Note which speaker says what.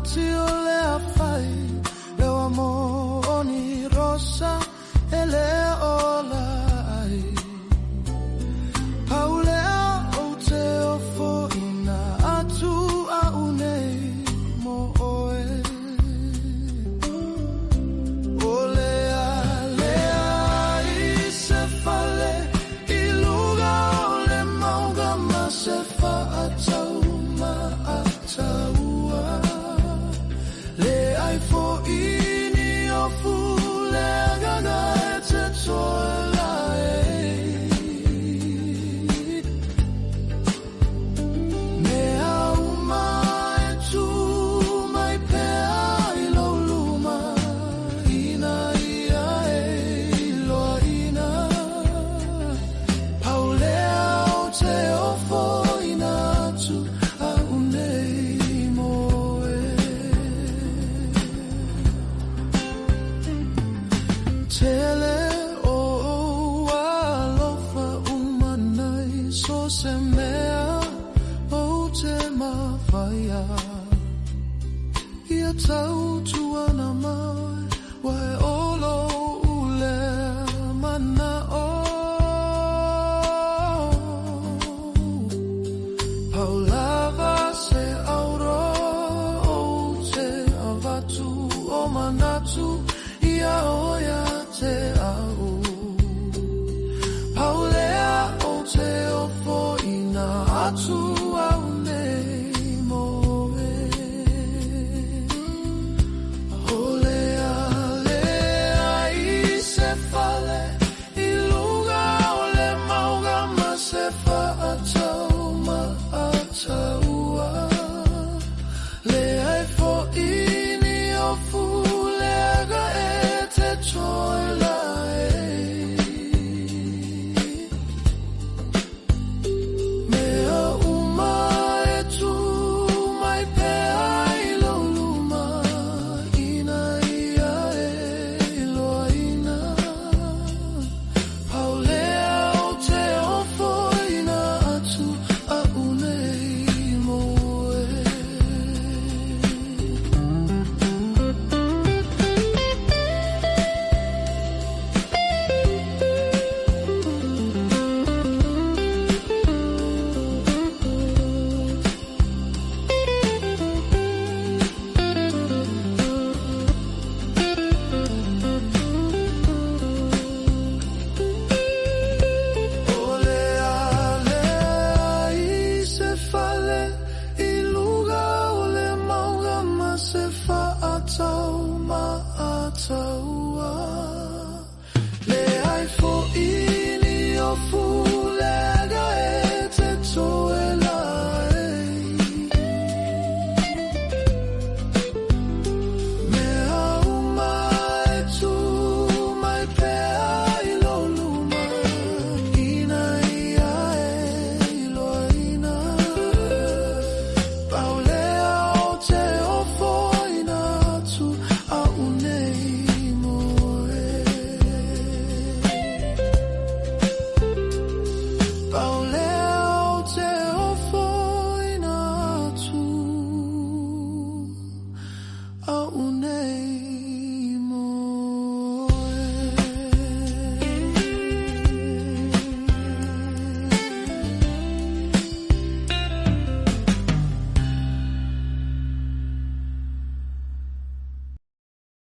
Speaker 1: mati ole afai lewa moni rosa ele ola ai paulea o te ofo ina atu a unei mo oe olea lea I se fale I luga ole mauga ma se fa atau ma ataua le ai fo ini ofu le agaga e te toela me au mai tu mai pea I lo luma ina ia e loa ina paulea o te ofo ina tu a unei moe tele o alofa umanai so se mea o te mawhaia ia tau tuana mai wai olo ule mana o paulava se auro o te avatu o manatu ia oia te au paulea o te ofo ina atu au nei moe olea lea I se fale I luga ole mauga ma se fa atau ma atau